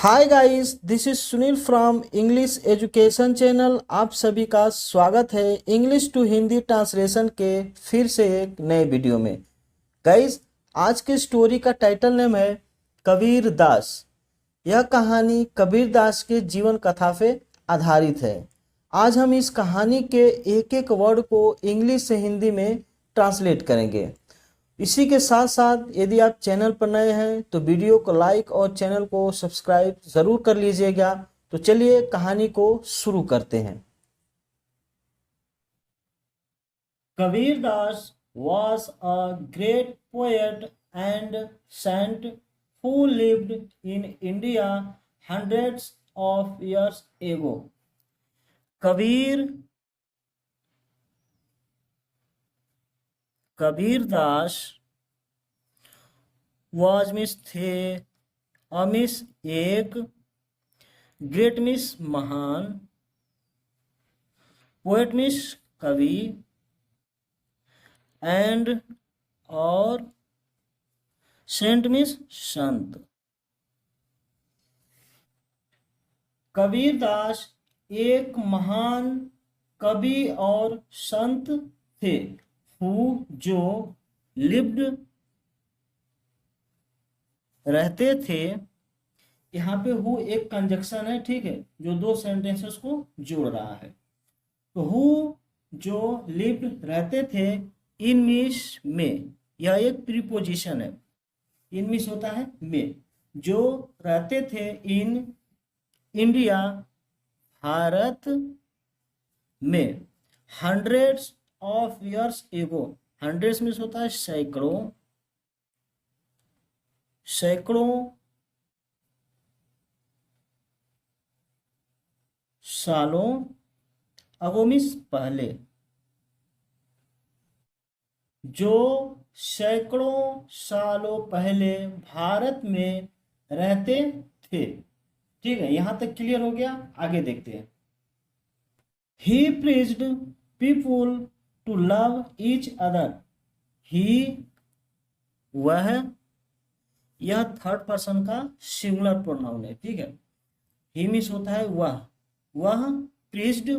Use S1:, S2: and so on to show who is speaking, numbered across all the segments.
S1: Hi guys, this is Sunil from English education channel. आप सभी का स्वागत है इंग्लिश टू हिंदी ट्रांसलेशन के फिर से एक नए वीडियो में। गाइस, आज के स्टोरी का टाइटल नेम है कबीर दास। यह कहानी कबीर दास के जीवन कथा पे आधारित है। आज हम इस कहानी के एक एक वर्ड को इंग्लिश से हिंदी में ट्रांसलेट करेंगे। इसी के साथ साथ यदि आप चैनल पर नए हैं तो वीडियो को लाइक और चैनल को सब्सक्राइब ज़रूर कर लीजिएगा। तो चलिए कहानी को शुरू करते हैं। Kabir Das was a great poet and saint who lived in India hundreds of years ago. Kabir Das was means थे, अमिस एक, ग्रेट मीन्स महान, पोएट मीन्स कवि, एंड और सेंट मीन्स संत। कबीर दास एक महान कवि और संत थे। हु जो लिव्ड रहते थे। यहाँ पे हु एक कंजक्शन है, ठीक है, जो दो सेंटेंसेस को जोड़ रहा है। तो हु जो लिव्ड रहते थे, इन मीन्स में, यह एक प्रीपोजिशन है। इन मीन्स होता है में, जो रहते थे इन इंडिया भारत में, hundreds of years ago. Hundreds means होता है सैकड़ों, सैकड़ों सालों, अगो मीन्स पहले, जो सैकड़ों सालों पहले भारत में रहते थे। ठीक है, यहां तक क्लियर हो गया। आगे देखते हैं। He praised people to love each other. He वह, यह थर्ड पर्सन का सिंगुलर प्रोनाउन है। ठीक है, ही मीन्स होता है वह प्रीज्ड,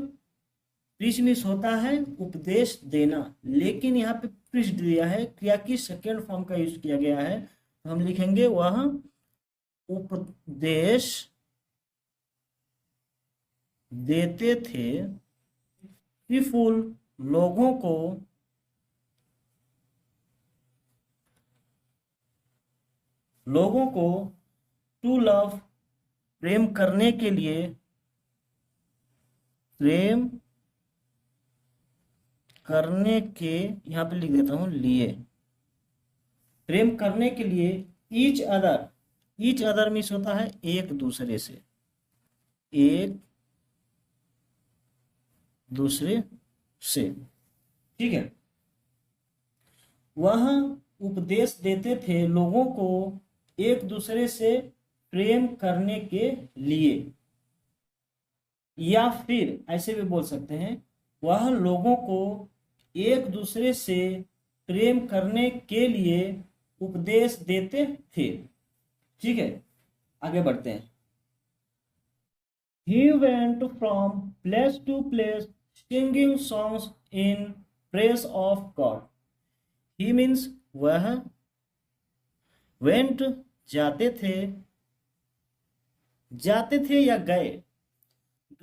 S1: प्रीच मीन्स होता है उपदेश देना, लेकिन यहाँ पे प्रीच दिया है, क्रिया की सेकेंड फॉर्म का यूज किया गया है। तो हम लिखेंगे वह उपदेश देते थे पीपुल लोगों को, टू लव प्रेम करने के लिए, प्रेम करने के, यहां पे लिख देता हूं लिए, प्रेम करने के लिए, each other. Each other means होता है एक दूसरे से, एक दूसरे से। ठीक है, वह उपदेश देते थे लोगों को एक दूसरे से प्रेम करने के लिए, या फिर ऐसे भी बोल सकते हैं, वह लोगों को एक दूसरे से प्रेम करने के लिए उपदेश देते थे। ठीक है, आगे बढ़ते हैं। He went from place to place singing songs in praise of God. He means वह, went जाते थे या गए,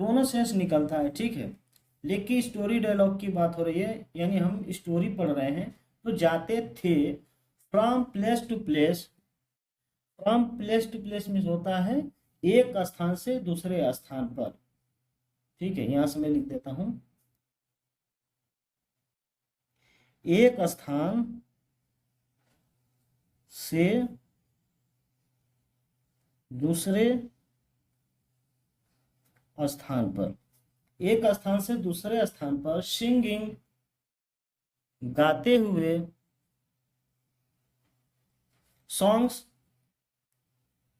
S1: दोनों सेंस निकलता है। ठीक है, लेकिन स्टोरी डायलॉग की बात हो रही है, यानी हम स्टोरी पढ़ रहे हैं, तो जाते थे। From place to place, from place to place means होता है एक स्थान से दूसरे स्थान पर। ठीक है, यहां से मैं लिख देता हूं, एक स्थान से दूसरे स्थान पर, एक स्थान से दूसरे स्थान पर, सिंगिंग गाते हुए, सॉन्ग्स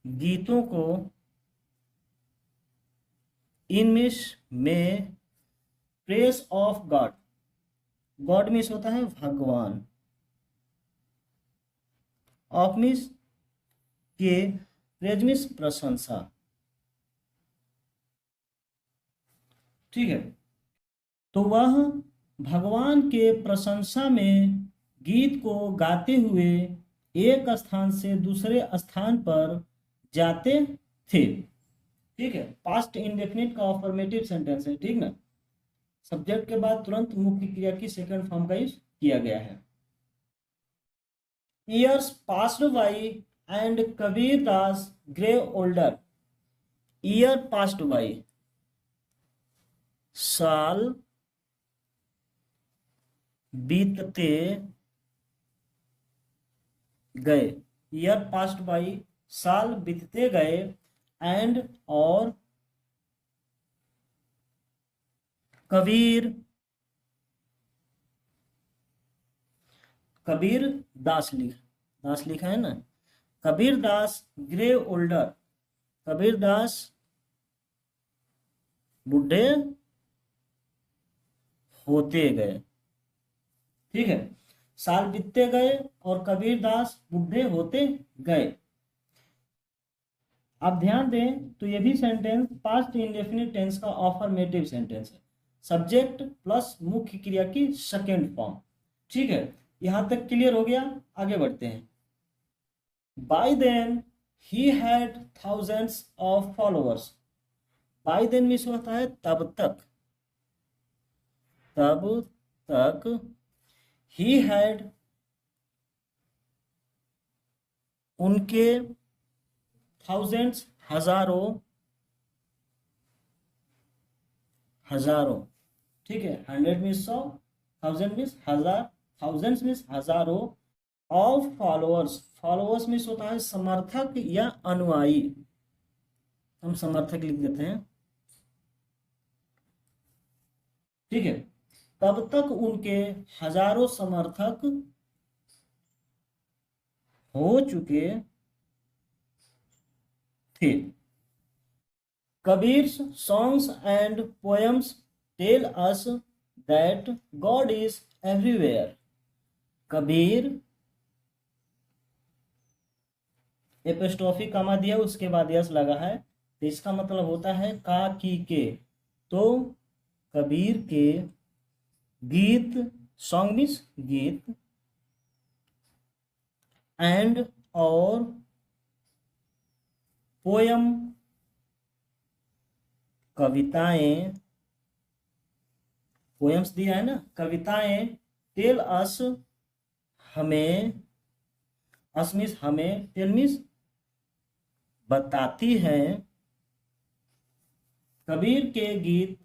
S1: गीतों को, इन मीन्स में, press of God. God means होता है भगवान, ऑफ मीन्स के, प्रेज मीन्स प्रशंसा। ठीक है। तो वह भगवान के प्रशंसा में गीत को गाते हुए एक स्थान से दूसरे स्थान पर जाते थे। ठीक है, पास्ट इंडेफिनिट का अफर्मेटिव सेंटेंस है, ठीक ना। सब्जेक्ट के बाद तुरंत मुख्य क्रिया की सेकंड फॉर्म का यूज किया गया है। Years passed by and Kabir Das grew older. Year passed by, साल बीतते गए। ईयर पास्ट बाई, साल बीतते गए। एंड, और कबीर, कबीर दास लिखा है ना। कबीर दास ग्रे ओल्डर, कबीर दास बूढ़े होते गए। ठीक है, साल बीतते गए और कबीर दास बूढ़े होते गए। आप ध्यान दें तो ये भी सेंटेंस पास्ट इंडेफिनिट टेंस का अफर्मेटिव सेंटेंस है, सब्जेक्ट प्लस मुख्य क्रिया की सेकेंड फॉर्म। ठीक है, यहां तक क्लियर हो गया। आगे बढ़ते हैं। By then he had thousands of followers. By then means होता है तब तक, तब तक। ही हैड, उनके, थाउजेंड्स हजारों, हजारों। ठीक है, 100 मीन्स 100, 1000 मीन्स हजार, थाउजेंड्स मीन्स हजारों। ऑफ फॉलोअर्स, फॉलोअर्स मीन्स होता है समर्थक या अनुयायी, हम समर्थक लिख देते हैं। ठीक है, तब तक उनके हजारों समर्थक हो चुके थे। Kabir's songs and poems tell us that God is everywhere. Kabir, apostrophe कमा दिया, उसके बाद यस लगा है, तो इसका मतलब होता है का की के। तो कबीर के गीत, सॉन्ग मीन्स गीत, एंड, और, पोयम कविताएं, पोएम्स दिया है ना, कविताएं, टेल अस हमें, अस मीन्स हमें, टेल मीन्स बताती हैं। कबीर के गीत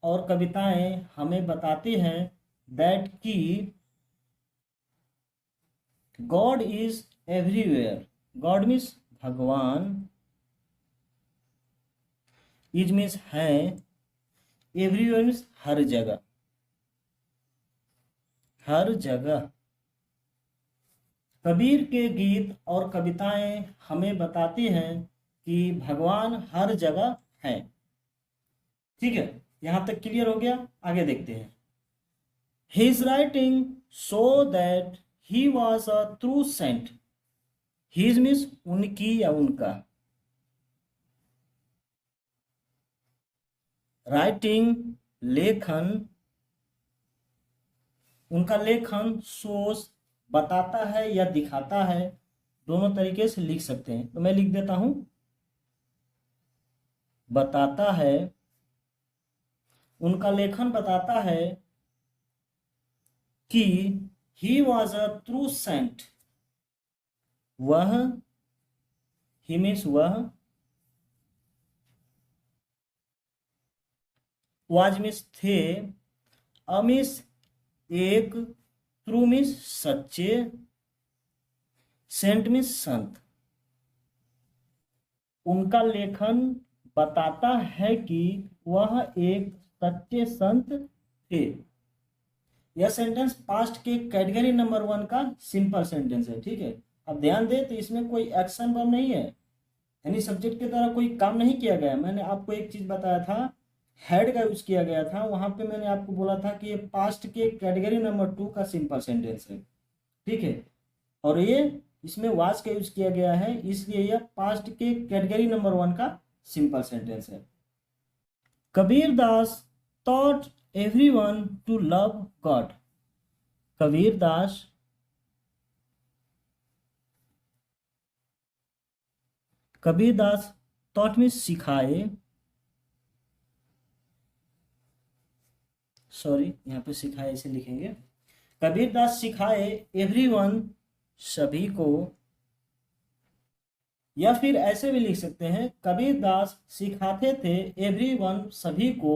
S1: और कविताएं हमें बताती हैं दैट की God is everywhere. God means भगवान, इज मीन्स है, एवरीवेयर मीन्स हर जगह, हर जगह। कबीर के गीत और कविताएं हमें बताती हैं कि भगवान हर जगह है। ठीक है, यहां तक क्लियर हो गया। आगे देखते हैं। His writing so that he was a true saint. His means उनकी या उनका, राइटिंग लेखन, उनका लेखन, सोच बताता है या दिखाता है, दोनों तरीके से लिख सकते हैं। तो मैं लिख देता हूं, बताता है, उनका लेखन बताता है कि he was a true saint. वह, ही मीन्स वह, वाज मीन्स थे, अ मीन्स एक, ट्रू मीन्स सच्चे, सेंट मीन्स संत। उनका लेखन बताता है कि वह एक सच्चे संत थे। यह सेंटेंस पास्ट के कैटेगरी नंबर 1 का सिंपल सेंटेंस है। ठीक है, अब ध्यान दें तो इसमें कोई एक्शन वर्ब नहीं है, यानी सब्जेक्ट की तरह कोई काम नहीं किया गया। मैंने आपको एक चीज बताया था, हेड का यूज किया गया था, वहां पे मैंने आपको बोला था कि ये पास्ट के कैटेगरी नंबर 2 का सिंपल सेंटेंस है। ठीक है, और ये इसमें वाज का यूज किया गया है, इसलिए यह पास्ट के कैटेगरी नंबर 1 का सिंपल सेंटेंस है। Kabir Das taught everyone to love God. Kabir Das taught में सिखाए, सॉरी यहाँ पे सिखाए ऐसे लिखेंगे, कबीर दास सिखाए एवरीवन सभी को, या फिर ऐसे भी लिख सकते हैं कबीर दास सिखाते थे एवरीवन सभी को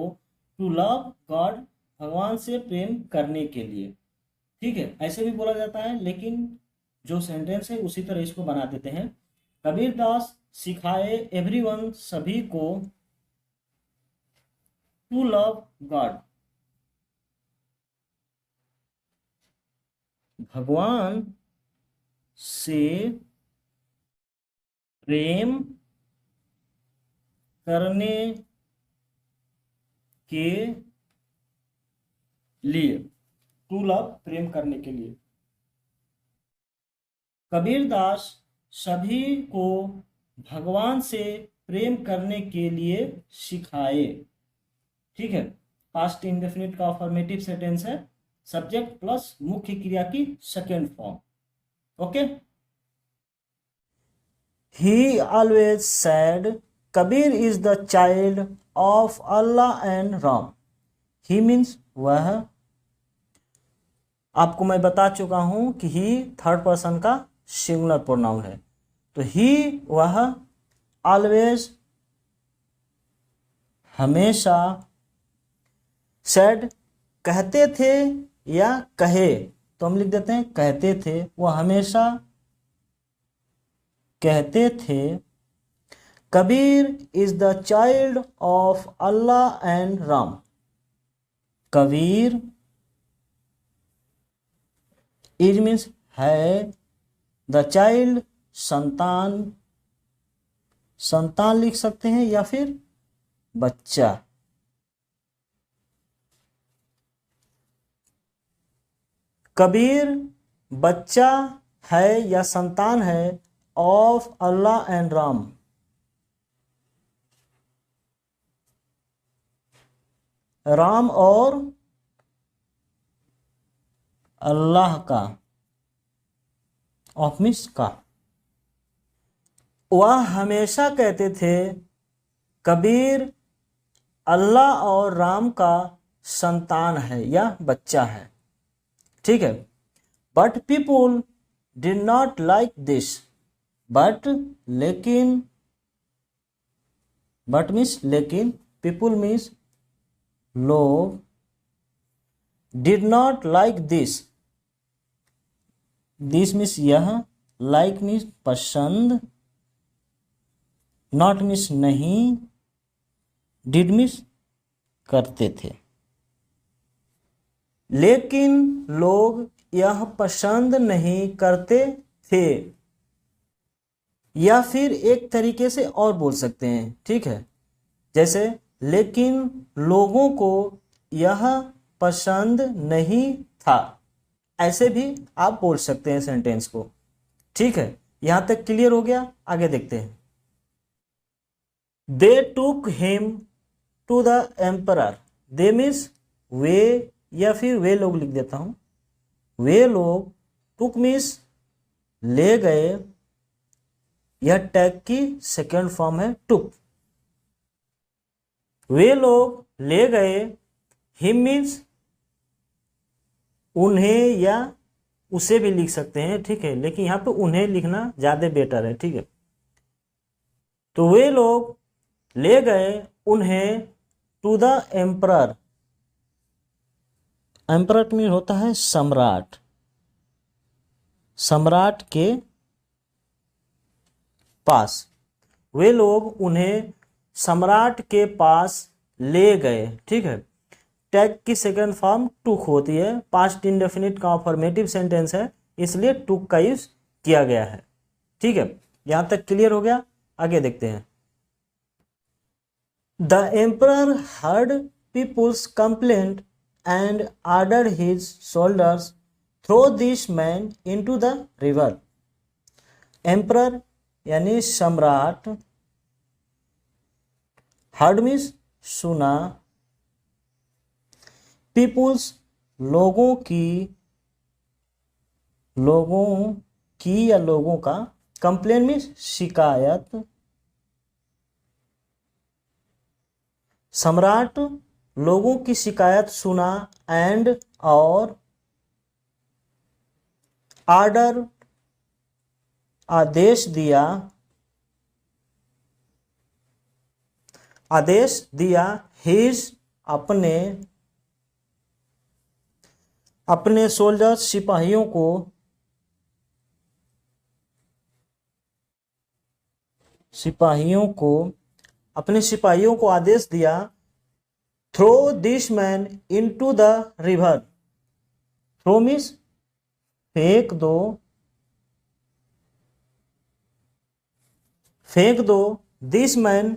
S1: टू लव गॉड, भगवान से प्रेम करने के लिए। ठीक है, ऐसे भी बोला जाता है, लेकिन जो सेंटेंस है उसी तरह इसको बना देते हैं। कबीर दास सिखाए एवरीवन सभी को टू लव गॉड, भगवान से प्रेम करने के लिए, टू लव प्रेम करने के लिए। कबीर दास सभी को भगवान से प्रेम करने के लिए सिखाए। ठीक है, पास्ट इंडेफिनिट का अफर्मेटिव सेंटेंस है, सब्जेक्ट प्लस मुख्य क्रिया की second form. Okay, he always said Kabir is the child of Allah and Ram. He means वह, आपको मैं बता चुका हूं कि ही थर्ड पर्सन का सिंगुलर प्रोनाउन है। तो ही वह, ऑलवेज हमेशा, सेड कहते थे या कहे, तो हम लिख देते हैं कहते थे, वह हमेशा कहते थे Kabir is the child of Allah and Ram. Kabir is means है, द चाइल्ड संतान, संतान लिख सकते हैं या फिर बच्चा। कबीर बच्चा है या संतान है of Allah and Ram, Ram और अल्लाह का, ऑफ मीन्स का। वह हमेशा कहते थे कबीर अल्लाह और राम का संतान है या बच्चा है। ठीक है, but people did not like this, but लेकिन, बट मीन्स लेकिन, पीपुल मीन्स लोग, did not like this, this means यह, लाइक मीन्स पसंद, नॉट मीन्स नहीं, डिड मीन्स करते थे। लेकिन लोग यह पसंद नहीं करते थे, या फिर एक तरीके से और बोल सकते हैं। ठीक है, जैसे लेकिन लोगों को यह पसंद नहीं था, ऐसे भी आप बोल सकते हैं सेंटेंस को। ठीक है, यहां तक क्लियर हो गया, आगे देखते हैं। They took him to the emperor, they means वे, या फिर वे लोग लिख देता हूं, वे लोग, टूक मीन्स ले गए, यह टैग की सेकेंड फॉर्म है टुक। वे लोग ले गए, हिम मीन्स उन्हें या उसे भी लिख सकते हैं। ठीक है, लेकिन यहाँ पे उन्हें लिखना ज़्यादा बेटर है। ठीक है, तो वे लोग ले गए उन्हें टू द एम्परर, एम्परर में होता है सम्राट, सम्राट के पास। वे लोग उन्हें सम्राट के पास ले गए। ठीक है, टैग की सेकंड फॉर्म टुक होती है, पास्ट इंडेफिनिट का अफर्मेटिव सेंटेंस है, इसलिए टुक का यूज किया गया है। ठीक है, यहां तक क्लियर हो गया, आगे देखते हैं। The emperor heard people's complaint and ordered his soldiers throw this man into the river. Emperor यानी सम्राट, heard means सुना, पीपुल्स लोगों की या लोगों का, कंप्लेन में शिकायत, सम्राट लोगों की शिकायत सुना एंड और ऑर्डर आदेश दिया हिज अपने सोल्जर्स सिपाहियों को आदेश दिया, throw this man into the river, throw means फेंक दो दिस मैन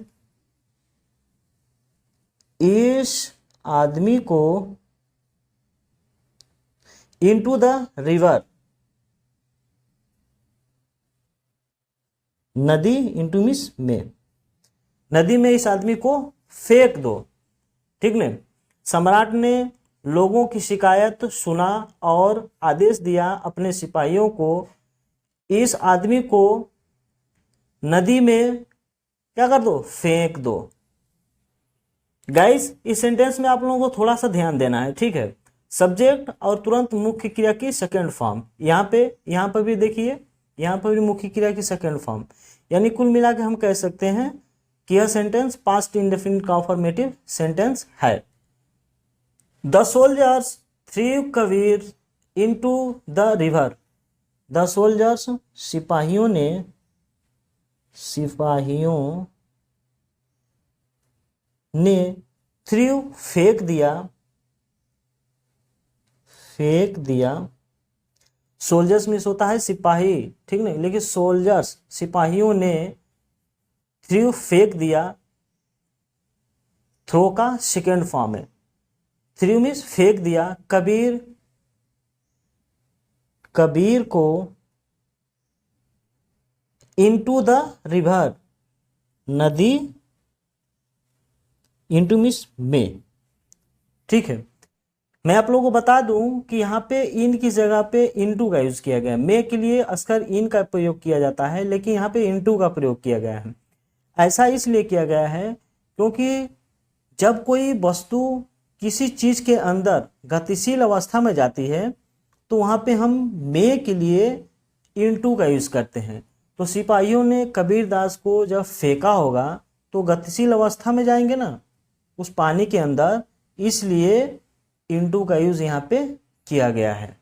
S1: इस आदमी को इनटू द रिवर, नदी, इनटू मीन्स में, नदी में इस आदमी को फेंक दो। ठीक न। सम्राट ने लोगों की शिकायत सुना और आदेश दिया अपने सिपाहियों को इस आदमी को नदी में क्या कर दो, फेंक दो। गाइस इस सेंटेंस में आप लोगों को थोड़ा सा ध्यान देना है। ठीक है, सब्जेक्ट और तुरंत मुख्य क्रिया की सेकेंड फॉर्म, यहाँ पे भी देखिए, यहाँ पर भी मुख्य क्रिया की सेकेंड फॉर्म, यानी कुल मिला के हम कह सकते हैं कि यह सेंटेंस पास्ट इंडेफिनिट कॉन्फर्मेटिव सेंटेंस है। The soldiers through Kabir into the river, the soldiers सिपाहियों ने थ्रू फेंक दिया, सोल्जर्स में होता है सिपाही, ठीक नहीं, लेकिन सोल्जर्स सिपाहियों ने थ्रू फेंक दिया, थ्रो का सेकेंड फॉर्म है, थ्रू मीन्स फेंक दिया, कबीर को इनटू द रिवर, नदी, इनटू मीन्स में। ठीक है, मैं आप लोगों को बता दूं कि यहाँ पे इन की जगह पे इनटू का यूज किया गया है। मे के लिए अक्सर इन का प्रयोग किया जाता है, लेकिन यहाँ पे इनटू का प्रयोग किया गया है। ऐसा इसलिए किया गया है क्योंकि जब कोई वस्तु किसी चीज के अंदर गतिशील अवस्था में जाती है तो वहाँ पे हम मे के लिए इनटू का यूज करते हैं। तो सिपाहियों ने कबीर दास को जब फेंका होगा तो गतिशील अवस्था में जाएंगे ना उस पानी के अंदर, इसलिए इनटू का यूज यहाँ पे किया गया है।